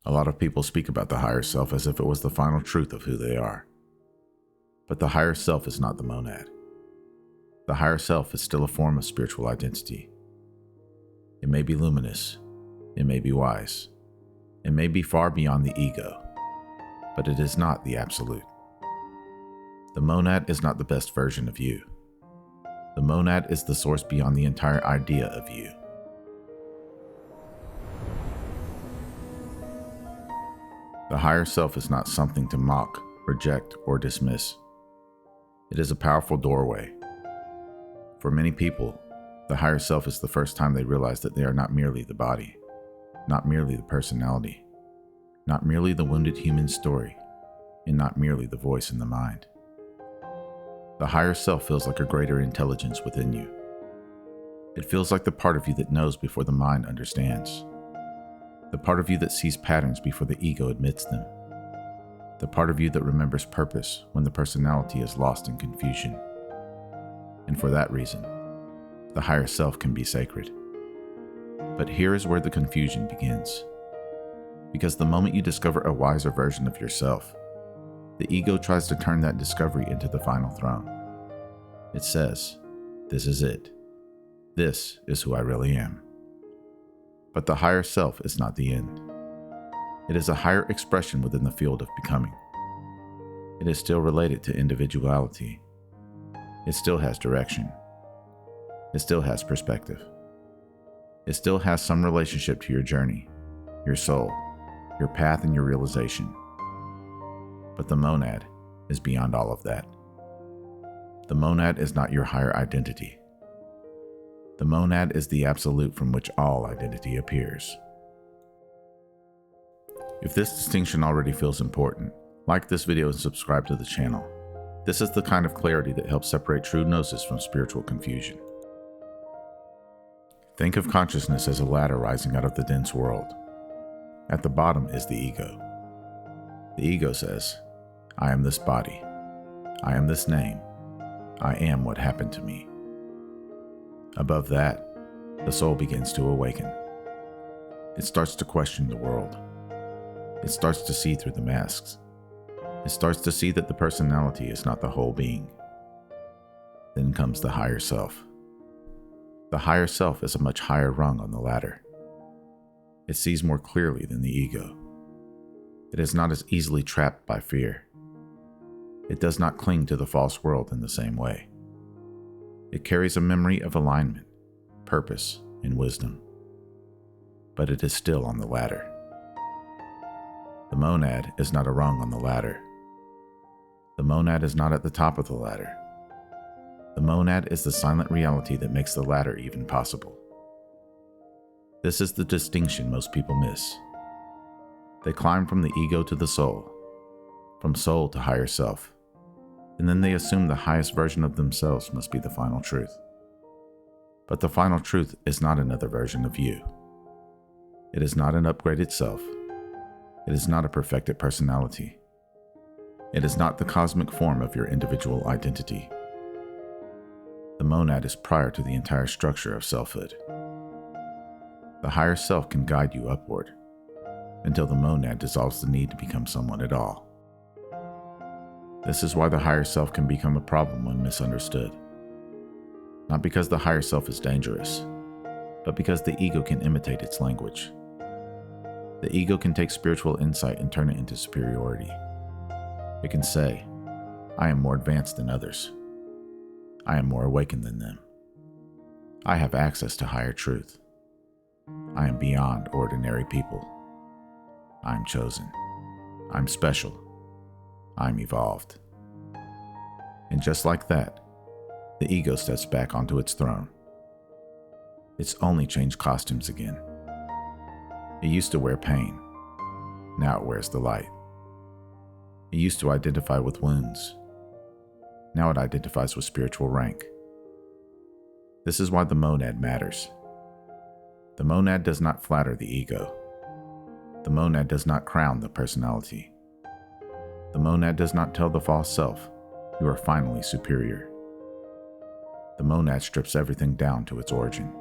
A lot of people speak about the higher self as if it was the final truth of who they are. But the higher self is not the monad. The higher self is still a form of spiritual identity. It may be luminous, it may be wise, it may be far beyond the ego, but it is not the absolute. The monad is not the best version of you. The monad is the source beyond the entire idea of you. The higher self is not something to mock, reject, or dismiss. It is a powerful doorway. For many people, the higher self is the first time they realize that they are not merely the body, not merely the personality, not merely the wounded human story, and not merely the voice in the mind. The higher self feels like a greater intelligence within you. It feels like the part of you that knows before the mind understands. The part of you that sees patterns before the ego admits them. The part of you that remembers purpose when the personality is lost in confusion. And for that reason, the higher self can be sacred. But here is where the confusion begins. Because the moment you discover a wiser version of yourself, the ego tries to turn that discovery into the final throne. It says, "This is it. This is who I really am." But the higher self is not the end. It is a higher expression within the field of becoming. It is still related to individuality. It still has direction. It still has perspective. It still has some relationship to your journey, your soul, your path, and your realization. But the monad is beyond all of that. The monad is not your higher identity. The monad is the absolute from which all identity appears. If this distinction already feels important, like this video and subscribe to the channel. This is the kind of clarity that helps separate true gnosis from spiritual confusion. Think of consciousness as a ladder rising out of the dense world. At the bottom is the ego. The ego says, "I am this body. I am this name. I am what happened to me." Above that, the soul begins to awaken. It starts to question the world. It starts to see through the masks. It starts to see that the personality is not the whole being. Then comes the higher self. The higher self is a much higher rung on the ladder. It sees more clearly than the ego. It is not as easily trapped by fear. It does not cling to the false world in the same way. It carries a memory of alignment, purpose, and wisdom. But it is still on the ladder. The monad is not a rung on the ladder. The monad is not at the top of the ladder. The monad is the silent reality that makes the ladder even possible. This is the distinction most people miss. They climb from the ego to the soul, from soul to higher self, and then they assume the highest version of themselves must be the final truth. But the final truth is not another version of you. It is not an upgraded self. It is not a perfected personality. It is not the cosmic form of your individual identity. The monad is prior to the entire structure of selfhood. The higher self can guide you upward, until the monad dissolves the need to become someone at all. This is why the higher self can become a problem when misunderstood. Not because the higher self is dangerous, but because the ego can imitate its language. The ego can take spiritual insight and turn it into superiority. It can say, "I am more advanced than others. I am more awakened than them. I have access to higher truth. I am beyond ordinary people. I am chosen. I'm special. I'm evolved." And just like that, the ego steps back onto its throne. It's only changed costumes again. It used to wear pain. Now it wears the light. It used to identify with wounds. Now it identifies with spiritual rank. This is why the monad matters. The monad does not flatter the ego. The monad does not crown the personality. The monad does not tell the false self, "You are finally superior." The monad strips everything down to its origin.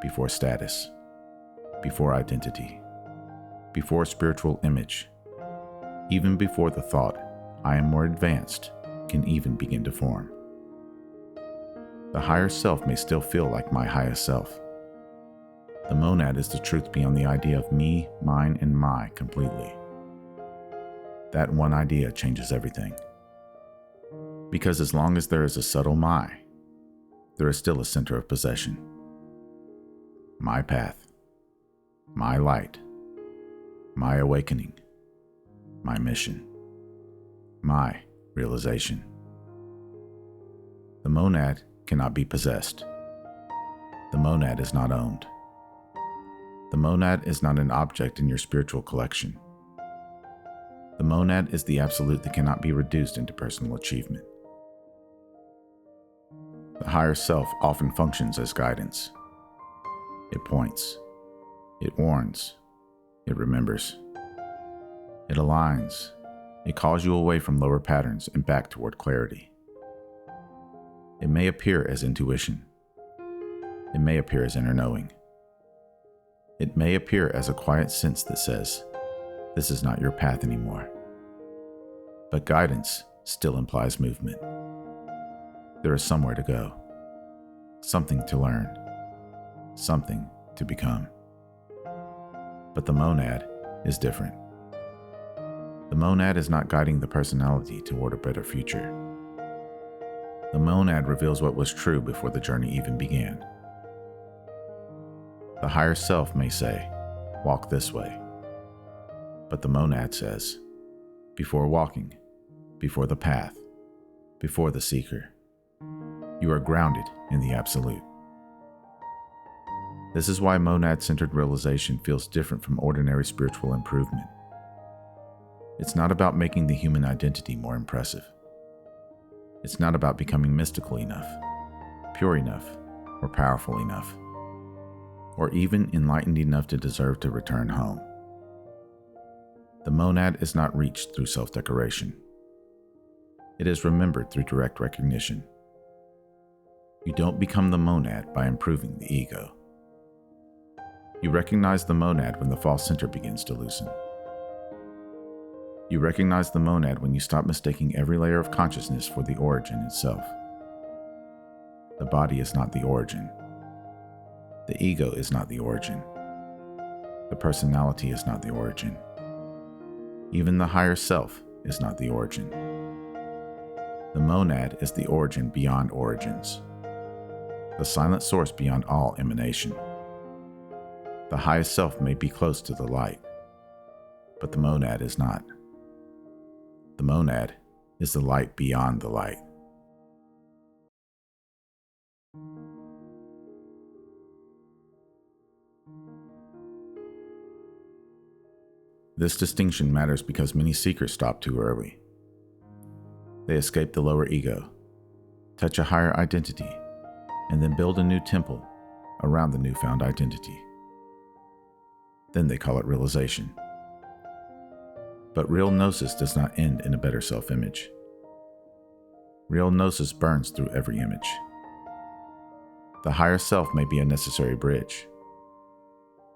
Before status, before identity, before spiritual image, even before the thought, I am more advanced, can even begin to form. The higher self may still feel like my highest self. The monad is the truth beyond the idea of me, mine, and my completely. That one idea changes everything. Because as long as there is a subtle my, there is still a center of possession. My path, my light, my awakening, my mission, my realization. The monad cannot be possessed. The monad is not owned. The monad is not an object in your spiritual collection. The monad is the absolute that cannot be reduced into personal achievement. The higher self often functions as guidance. It points. It warns. It remembers. It aligns. It calls you away from lower patterns and back toward clarity. It may appear as intuition. It may appear as inner knowing. It may appear as a quiet sense that says, this is not your path anymore. But guidance still implies movement. There is somewhere to go, something to learn, something to become. But the monad is different. The monad is not guiding the personality toward a better future. The monad reveals what was true before the journey even began. The higher self may say, walk this way. But the monad says, before walking, before the path, before the seeker, you are grounded in the absolute. This is why monad-centered realization feels different from ordinary spiritual improvement. It's not about making the human identity more impressive. It's not about becoming mystical enough, pure enough, or powerful enough, or even enlightened enough to deserve to return home. The monad is not reached through self-decoration. It is remembered through direct recognition. You don't become the monad by improving the ego. You recognize the monad when the false center begins to loosen. You recognize the monad when you stop mistaking every layer of consciousness for the origin itself. The body is not the origin. The ego is not the origin. The personality is not the origin. Even the higher self is not the origin. The monad is the origin beyond origins, the silent source beyond all emanation. The highest self may be close to the light, but the monad is not. The monad is the light beyond the light. This distinction matters because many seekers stop too early. They escape the lower ego, touch a higher identity, and then build a new temple around the newfound identity. Then they call it realization. But real gnosis does not end in a better self-image. Real gnosis burns through every image. The higher self may be a necessary bridge,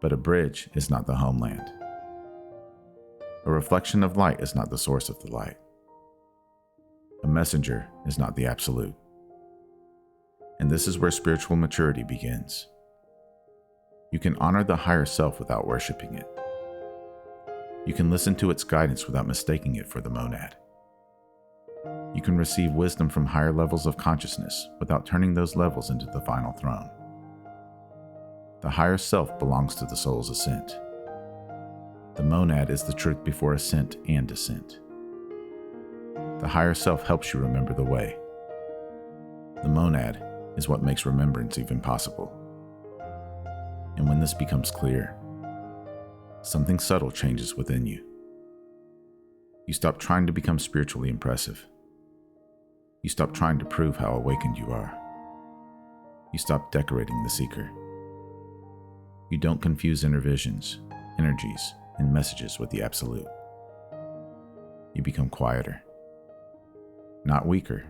but a bridge is not the homeland. A reflection of light is not the source of the light. A messenger is not the absolute. And this is where spiritual maturity begins. You can honor the higher self without worshiping it. You can listen to its guidance without mistaking it for the monad. You can receive wisdom from higher levels of consciousness without turning those levels into the final throne. The higher self belongs to the soul's ascent. The monad is the truth before ascent and descent. The higher self helps you remember the way. The monad is what makes remembrance even possible. And when this becomes clear, something subtle changes within you. You stop trying to become spiritually impressive. You stop trying to prove how awakened you are. You stop decorating the seeker. You don't confuse inner visions, energies, and messages with the absolute. You become quieter. Not weaker,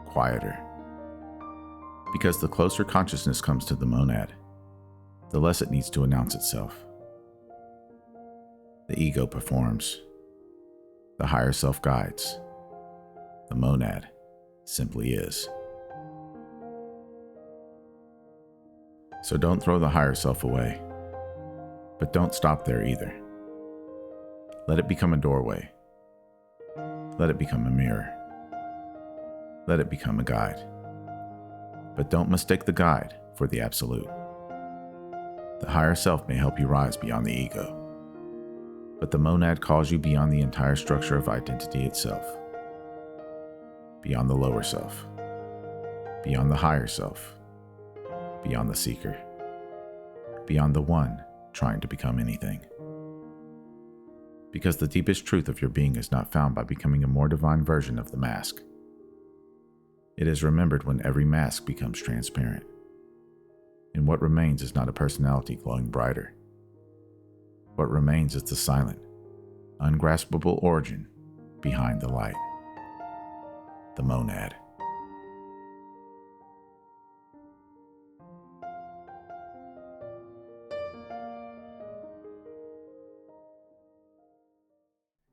quieter. Because the closer consciousness comes to the monad, the less it needs to announce itself. The ego performs. The higher self guides. The monad simply is. So don't throw the higher self away. But don't stop there either. Let it become a doorway. Let it become a mirror. Let it become a guide. But don't mistake the guide for the absolute. The higher self may help you rise beyond the ego, but the monad calls you beyond the entire structure of identity itself. Beyond the lower self. Beyond the higher self. Beyond the seeker. Beyond the one trying to become anything. Because the deepest truth of your being is not found by becoming a more divine version of the mask. It is remembered when every mask becomes transparent. And what remains is not a personality glowing brighter. What remains is the silent, ungraspable origin behind the light. The monad.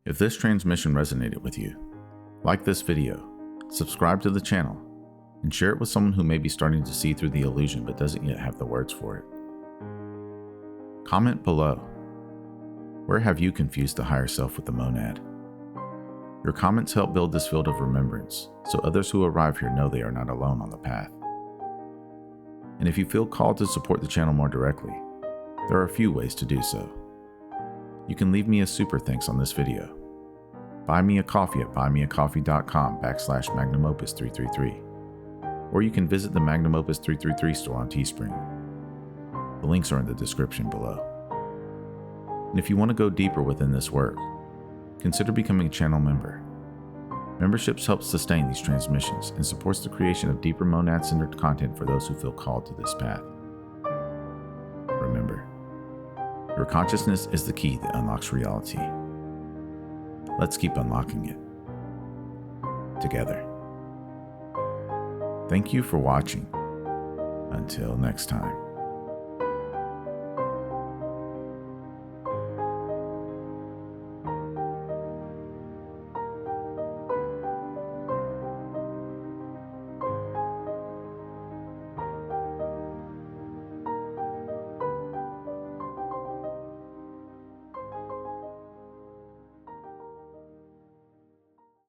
If this transmission resonated with you, like this video, subscribe to the channel, and share it with someone who may be starting to see through the illusion but doesn't yet have the words for it. Comment below. Where have you confused the higher self with the monad? Your comments help build this field of remembrance, so others who arrive here know they are not alone on the path. And if you feel called to support the channel more directly, there are a few ways to do so. You can leave me a super thanks on this video. Buy me a coffee at buymeacoffee.com/magnumopus333. Or you can visit the Magnum Opus 333 store on Teespring. The links are in the description below. And if you want to go deeper within this work, consider becoming a channel member. Memberships help sustain these transmissions and supports the creation of deeper monad-centered content for those who feel called to this path. Remember, your consciousness is the key that unlocks reality. Let's keep unlocking it together. Thank you for watching. Until next time.